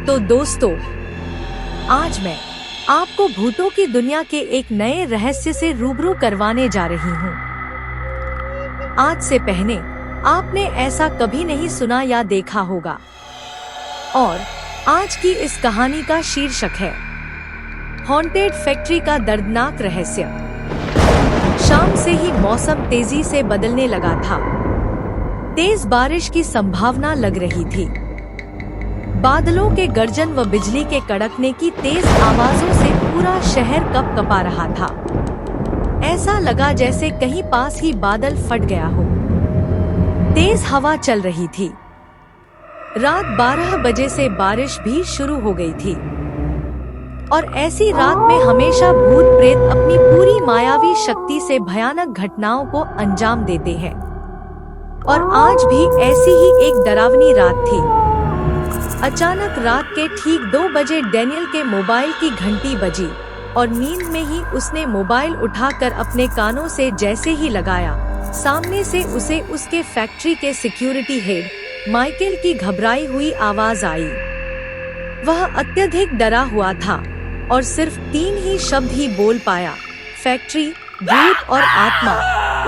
तो दोस्तों, आज मैं आपको भूतों की दुनिया के एक नए रहस्य से रूबरू करवाने जा रही हूँ। आज से पहले आपने ऐसा कभी नहीं सुना या देखा होगा। और आज की इस कहानी का शीर्षक है हॉन्टेड फैक्ट्री का दर्दनाक रहस्य। शाम से ही मौसम तेजी से बदलने लगा था। तेज बारिश की संभावना लग रही थी। बादलों के गर्जन व बिजली के कड़कने की तेज आवाजों से पूरा शहर कपकपा रहा था। ऐसा लगा जैसे कहीं पास ही बादल फट गया हो। तेज हवा चल रही थी। रात 12 बजे से बारिश भी शुरू हो गई थी। और ऐसी रात में हमेशा भूत प्रेत अपनी पूरी मायावी शक्ति से भयानक घटनाओं को अंजाम देते हैं। और आज भी ऐसी ही एक डरावनी रात थी। अचानक रात के ठीक 2 बजे डैनियल के मोबाइल की घंटी बजी और नींद में ही उसने मोबाइल उठाकर अपने कानों से जैसे ही लगाया, सामने से उसे उसके फैक्ट्री के सिक्योरिटी हेड माइकल की घबराई हुई आवाज आई। वह अत्यधिक डरा हुआ था और सिर्फ 3 ही शब्द ही बोल पाया, फैक्ट्री, भूत और आत्मा।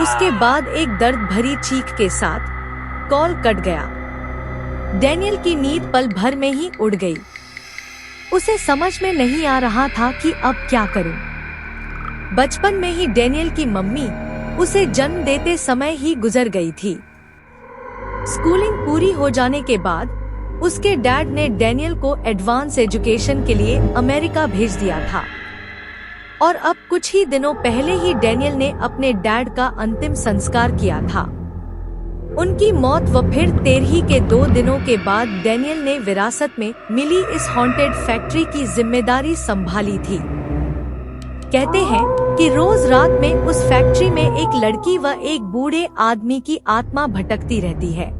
उसके बाद एक दर्द भरी चीख के साथ कॉल कट गया। डैनियल की नींद पल भर में ही उड़ गई। उसे समझ में नहीं आ रहा था कि अब क्या करूं। बचपन में ही डैनियल की मम्मी उसे जन्म देते समय ही गुजर गई थी। स्कूलिंग पूरी हो जाने के बाद उसके डैड ने डैनियल को एडवांस एजुकेशन के लिए अमेरिका भेज दिया था। और अब कुछ ही दिनों पहले ही डैनियल ने अपने डैड का अंतिम संस्कार किया था। उनकी मौत व फिर 13 के 2 दिनों के बाद डैनियल ने विरासत में मिली इस हॉन्टेड फैक्ट्री की जिम्मेदारी संभाली थी। कहते हैं कि रोज रात में उस फैक्ट्री में एक लड़की व एक बूढ़े आदमी की आत्मा भटकती रहती है।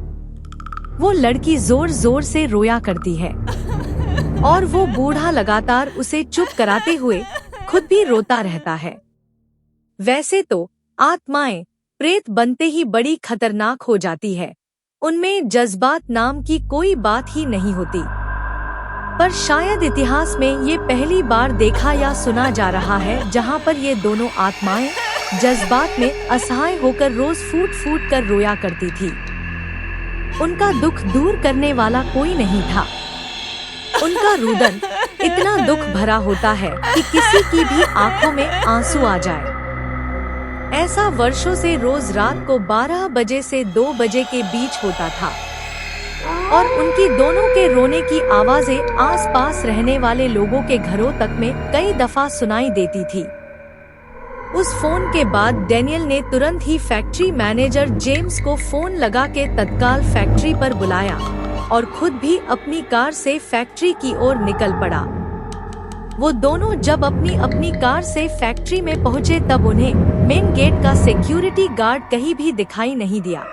वो लड़की जोर जोर से रोया करती है और वो बूढ़ा लगातार उसे चुप कराते हुए खुद भी रोता रहता है। वैसे तो आत्माएं प्रेत बनते ही बड़ी खतरनाक हो जाती है। उनमें जज्बात नाम की कोई बात ही नहीं होती। पर शायद इतिहास में ये पहली बार देखा या सुना जा रहा है जहाँ पर ये दोनों आत्माएं जज्बात में असहाय होकर रोज फूट फूट कर रोया करती थी। उनका दुख दूर करने वाला कोई नहीं था। उनका रुदन इतना दुख भरा होता है कि किसी की भी आंखों में आंसू आ जाए। ऐसा वर्षों से रोज रात को 12 बजे से 2 बजे के बीच होता था। और उनकी दोनों के रोने की आवाजें आसपास रहने वाले लोगों के घरों तक में कई दफा सुनाई देती थी। उस फोन के बाद डैनियल ने तुरंत ही फैक्ट्री मैनेजर जेम्स को फोन लगा के तत्काल फैक्ट्री पर बुलाया और खुद भी अपनी कार से फैक्ट्री की ओर निकल पड़ा। वो दोनों जब अपनी अपनी कार से फैक्ट्री में पहुंचे तब उन्हें मेन गेट का सिक्योरिटी गार्ड कहीं भी दिखाई नहीं दिया।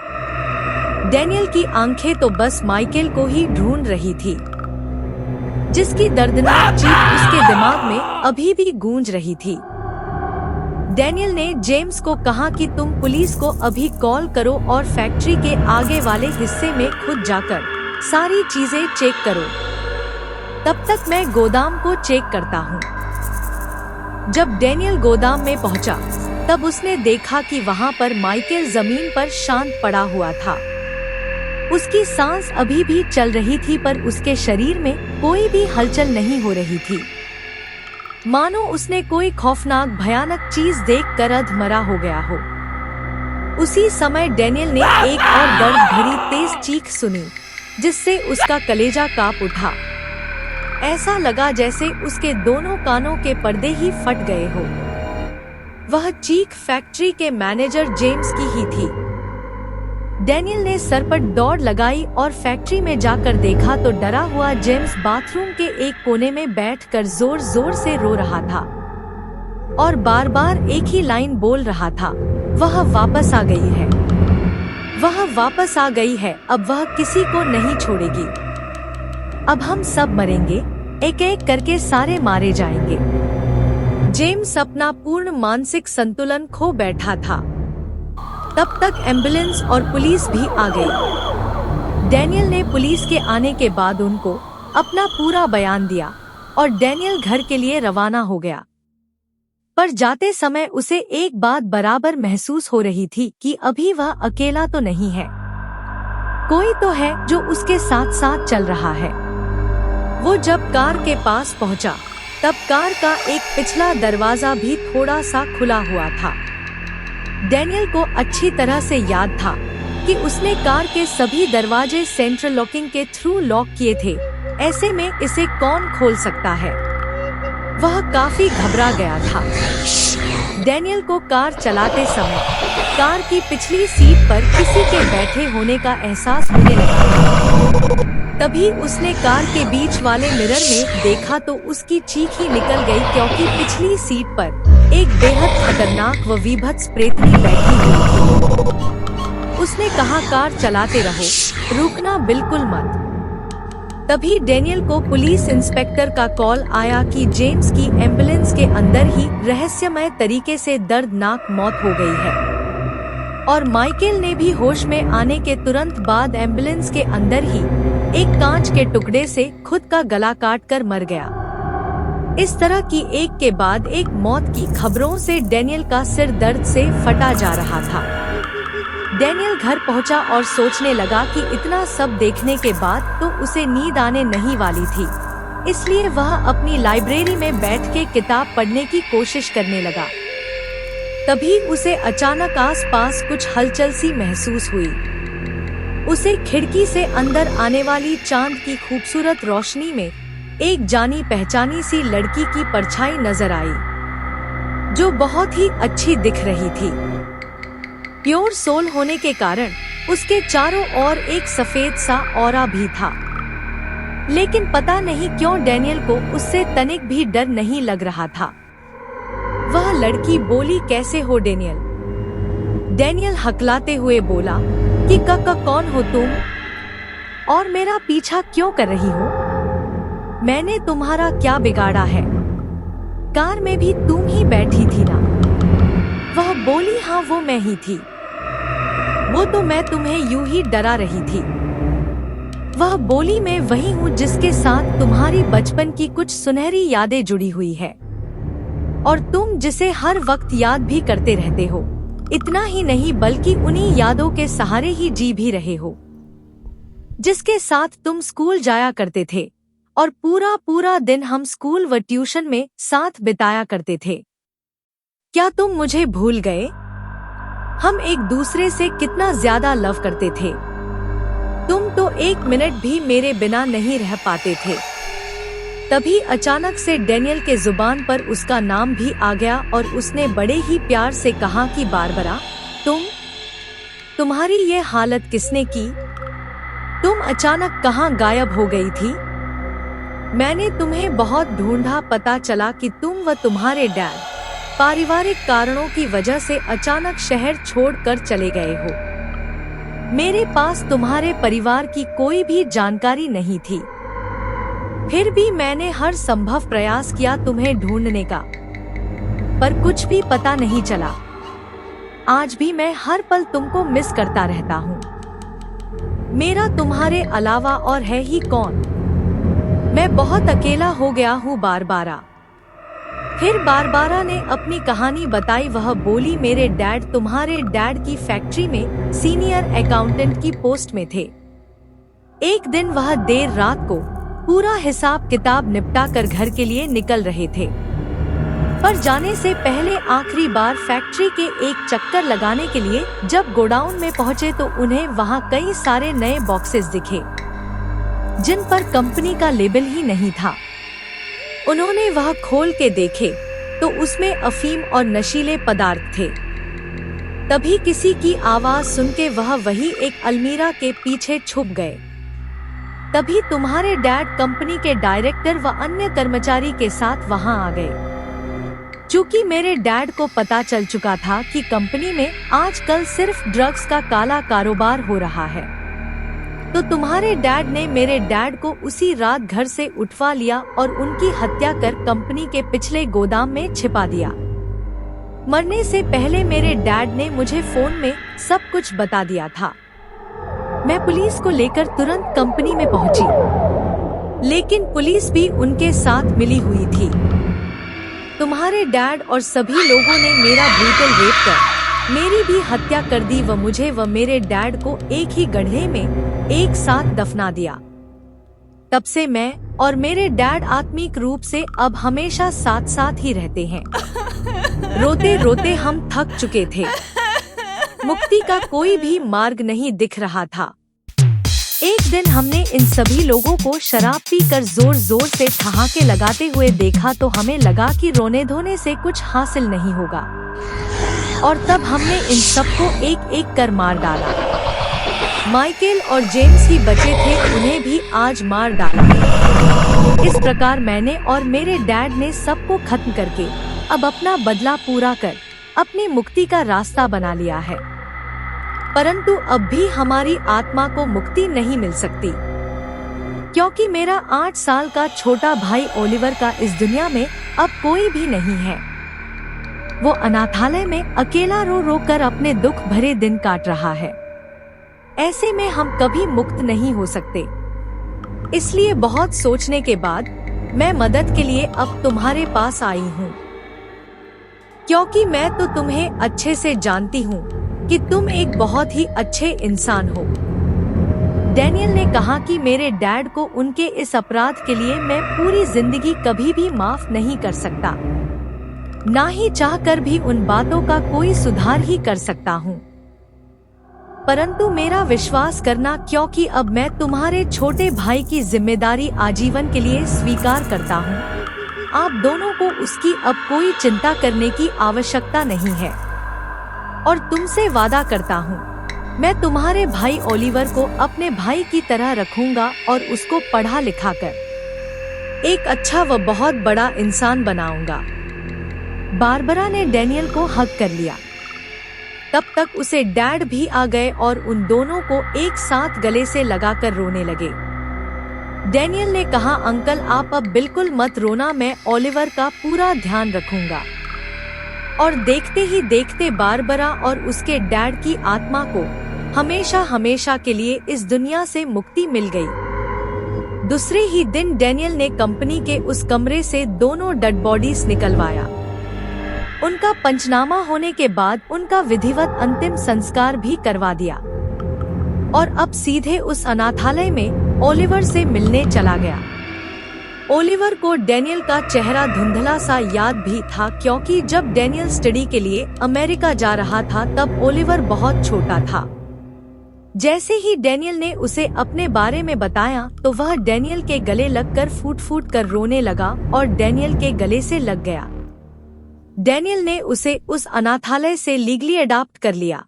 डैनियल की आंखें तो बस माइकल को ही ढूंढ रही थी, जिसकी दर्दनाक चीख उसके दिमाग में अभी भी गूंज रही थी। डैनियल ने जेम्स को कहा कि तुम पुलिस को अभी कॉल करो और फैक्ट्री के आगे वाले हिस्से में खुद जाकर सारी चीजें चेक करो। तब तक मैं गोदाम को चेक करता हूँ। जब डैनियल गोदाम में पहुँचा तब उसने देखा कि वहाँ पर माइकल जमीन पर शांत पड़ा हुआ था। उसकी सांस अभी भी चल रही थी पर उसके शरीर में कोई भी हलचल नहीं हो रही थी, मानो उसने कोई खौफनाक भयानक चीज देखकर अधमरा हो गया हो। उसी समय डैनियल ने एक और दर्द भरी तेज चीख सुनी जिससे उसका कलेजा कांप उठा। ऐसा लगा जैसे उसके दोनों कानों के पर्दे ही फट गए हो। वह चीख फैक्ट्री के मैनेजर जेम्स की ही थी। डैनियल ने सर पर दौड़ लगाई और फैक्ट्री में जाकर देखा तो डरा हुआ जेम्स बाथरूम के एक कोने में बैठकर जोर जोर से रो रहा था और बार बार एक ही लाइन बोल रहा था, वह वापस आ गई है, वह वापस आ गई है, अब वह किसी को नहीं छोड़ेगी, अब हम सब मरेंगे, एक एक करके सारे मारे जाएंगे। जेम्स अपना पूर्ण मानसिक संतुलन खो बैठा था। तब तक एम्बुलेंस और पुलिस भी आ गई। डैनियल ने पुलिस के आने के बाद उनको अपना पूरा बयान दिया और डैनियल घर के लिए रवाना हो गया। पर जाते समय उसे एक बात बराबर महसूस हो रही थी कि अभी वह अकेला तो नहीं है, कोई तो है जो उसके साथ साथ चल रहा है। वो जब कार के पास पहुंचा, तब कार का एक पिछला दरवाजा भी थोड़ा सा खुला हुआ था। डैनियल को अच्छी तरह से याद था कि उसने कार के सभी दरवाजे सेंट्रल लॉकिंग के थ्रू लॉक किए थे, ऐसे में इसे कौन खोल सकता है। वह काफी घबरा गया था। डैनियल को कार चलाते समय कार की पिछली सीट पर किसी के बैठे होने का एहसास होने लगा। तभी उसने कार के बीच वाले मिरर में देखा तो उसकी चीख ही निकल गई, क्योंकि पिछली सीट पर एक बेहद खतरनाक व विभत्स प्रेतनी बैठी हुई थी। उसने कहा, कार चलाते रहो, रुकना बिल्कुल मत। तभी डैनियल को पुलिस इंस्पेक्टर का कॉल आया कि जेम्स की एम्बुलेंस के अंदर ही रहस्यमय तरीके से दर्दनाक मौत हो गई है और माइकल ने भी होश में आने के तुरंत बाद एम्बुलेंस के अंदर ही एक कांच के टुकड़े से खुद का गला काटकर मर गया। इस तरह की एक के बाद एक मौत की खबरों से डैनियल का सिर दर्द से फटा जा रहा था। डैनियल घर पहुंचा और सोचने लगा कि इतना सब देखने के बाद तो उसे नींद आने नहीं वाली थी, इसलिए वह अपनी लाइब्रेरी में बैठ के किताब पढ़ने की कोशिश करने लगा। तभी उसे अचानक आस-पास कुछ हलचल सी महसूस हुई। उसे खिड़की से अंदर आने वाली चांद की खूबसूरत रोशनी में एक जानी पहचानी सी लड़की की परछाई नजर आई, जो बहुत ही अच्छी दिख रही थी। प्योर सोल होने के कारण उसके चारों ओर एक सफेद सा ऑरा भी था, लेकिन पता नहीं क्यों डैनियल को उससे तनिक भी डर नहीं लग रहा था। वह लड़की बोली, कैसे हो डैनियल? डैनियल हकलाते हुए बोला कि काका कौन हो तुम और मेरा पीछा क्यों कर रही हो? मैंने तुम्हारा क्या बिगाड़ा है? कार में भी तुम ही बैठी थी ना? वह बोली, हाँ वो मैं ही थी। वो तो मैं तुम्हें यूं ही डरा रही थी। वह बोली, मैं वही हूँ जिसके साथ तुम्हारी बचपन की कुछ सुनहरी यादें जुड़ी हुई है और तुम जिसे हर वक्त याद भी करते रहते हो। इतना ही नहीं बल्कि उन्हीं यादों के सहारे ही जी भी रहे हो, जिसके साथ तुम स्कूल जाया करते थे और पूरा दिन हम स्कूल व ट्यूशन में साथ बिताया करते थे। क्या तुम मुझे भूल गए? हम एक दूसरे से कितना ज्यादा लव करते थे। तुम तो एक मिनट भी मेरे बिना नहीं रह पाते थे। तभी अचानक से डैनियल के जुबान पर उसका नाम भी आ गया और उसने बड़े ही प्यार से कहा कि बारबरा, तुम्हारी ये हालत किसने की? तुम अचानक कहाँ गायब हो गई थी? मैंने तुम्हें बहुत ढूंढा, पता चला कि तुम व तुम्हारे डैड पारिवारिक कारणों की वजह से अचानक शहर छोड़कर चले गए हो। मेरे पास तुम्हारे परिवार की कोई भी जानकारी नहीं थी, फिर भी मैंने हर संभव प्रयास किया तुम्हें ढूंढने का, पर कुछ भी पता नहीं चला। आज भी मैं हर पल तुमको मिस करता रहता हूँ। मेरा तुम्हारे अलावा और है ही कौन? मैं बहुत अकेला हो गया हूँ बारबारा। फिर बारबारा ने अपनी कहानी बताई। वह बोली, मेरे डैड तुम्हारे डैड की फैक्ट्री में सीनियर अकाउंटेंट की पोस्ट में थे। एक दिन वह देर रात को पूरा हिसाब किताब निपटा कर घर के लिए निकल रहे थे, पर जाने से पहले आखिरी बार फैक्ट्री के एक चक्कर लगाने के लिए जब गोडाउन में पहुंचे तो उन्हें वहां कई सारे नए बॉक्सेस दिखे, जिन पर कंपनी का लेबल ही नहीं था। उन्होंने वह खोल के देखे तो उसमें अफीम और नशीले पदार्थ थे। तभी किसी की आवाज सुन के वह वही एक अलमीरा के पीछे छुप गए। तभी तुम्हारे डैड कंपनी के डायरेक्टर व अन्य कर्मचारी के साथ वहां आ गए। चूँकि मेरे डैड को पता चल चुका था कि कंपनी में आजकल सिर्फ ड्रग्स का काला कारोबार हो रहा है, तो तुम्हारे डैड ने मेरे डैड को उसी रात घर से उठवा लिया और उनकी हत्या कर कंपनी के पिछले गोदाम में छिपा दिया। मरने से पहले मेरे डैड ने मुझे फोन में सब कुछ बता दिया था। मैं पुलिस को लेकर तुरंत कंपनी में पहुंची। लेकिन पुलिस भी उनके साथ मिली हुई थी। तुम्हारे डैड और सभी लोगों ने मेरा ब्रूटल रेप कर मेरी भी हत्या कर दी व मुझे व मेरे डैड को एक ही गड्ढे में एक साथ दफना दिया। तब से मैं और मेरे डैड आत्मिक रूप से अब हमेशा साथ साथ ही रहते हैं। रोते रोते हम थक चुके थे। मुक्ति का कोई भी मार्ग नहीं दिख रहा था। एक दिन हमने इन सभी लोगों को शराब पीकर जोर जोर से ठहाके लगाते हुए देखा तो हमें लगा कि रोने धोने से कुछ हासिल नहीं होगा, और तब हमने इन सबको एक एक कर मार डाला। माइकल और जेम्स ही बचे थे, उन्हें भी आज मार डाला। इस प्रकार मैंने और मेरे डैड ने सबको खत्म करके अब अपना बदला पूरा कर अपनी मुक्ति का रास्ता बना लिया है। परंतु अब भी हमारी आत्मा को मुक्ति नहीं मिल सकती, क्योंकि मेरा 8 साल का छोटा भाई ओलिवर का इस दुनिया में अब कोई भी नहीं है। वो अनाथालय में अकेला रो रो कर अपने दुख भरे दिन काट रहा है। ऐसे में हम कभी मुक्त नहीं हो सकते। इसलिए बहुत सोचने के बाद मैं मदद के लिए अब तुम्हारे पास आई हूँ, क्योंकि मैं तो तुम्हें अच्छे से जानती हूँ कि तुम एक बहुत ही अच्छे इंसान हो। डैनियल ने कहा कि मेरे डैड को उनके इस अपराध के लिए मैं पूरी जिंदगी कभी भी माफ नहीं कर सकता, ना ही चाहकर भी उन बातों का कोई सुधार ही कर सकता हूँ। परंतु मेरा विश्वास करना, क्योंकि अब मैं तुम्हारे छोटे भाई की जिम्मेदारी आजीवन के लिए स्वीकार करता हूँ। आप दोनों को उसकी अब कोई चिंता करने की आवश्यकता नहीं है, और तुमसे वादा करता हूँ मैं तुम्हारे भाई ओलिवर को अपने भाई की तरह रखूंगा और उसको पढ़ा लिखा कर एक अच्छा व बहुत बड़ा इंसान बनाऊंगा। बारबरा ने डैनियल को हग कर लिया। तब तक उसे डैड भी आ गए और उन दोनों को एक साथ गले से लगाकर रोने लगे। डैनियल ने कहा, अंकल आप अब बिल्कुल मत रोना, मैं ओलिवर का पूरा ध्यान रखूंगा। और देखते ही देखते बारबरा और उसके डैड की आत्मा को हमेशा हमेशा के लिए इस दुनिया से मुक्ति मिल गई। दूसरे ही दिन डैनियल ने कंपनी के उस कमरे से दोनों डेड बॉडीज निकलवाया। उनका पंचनामा होने के बाद उनका विधिवत अंतिम संस्कार भी करवा दिया, और अब सीधे उस अनाथालय में ओलिवर से मिलने चला गया। ओलिवर को डैनियल का चेहरा धुंधला सा याद भी था, क्योंकि जब डैनियल स्टडी के लिए अमेरिका जा रहा था तब ओलिवर बहुत छोटा था। जैसे ही डैनियल ने उसे अपने बारे में बताया तो वह डैनियल के गले लगकर फूट फूट कर रोने लगा और डैनियल के गले से लग गया। डैनियल ने उसे उस अनाथालय से लीगली अडॉप्ट कर लिया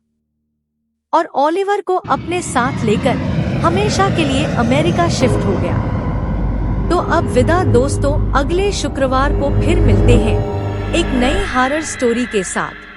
और ओलिवर को अपने साथ लेकर हमेशा के लिए अमेरिका शिफ्ट हो गया। तो अब विदा दोस्तों, अगले शुक्रवार को फिर मिलते हैं एक नई हॉरर स्टोरी के साथ।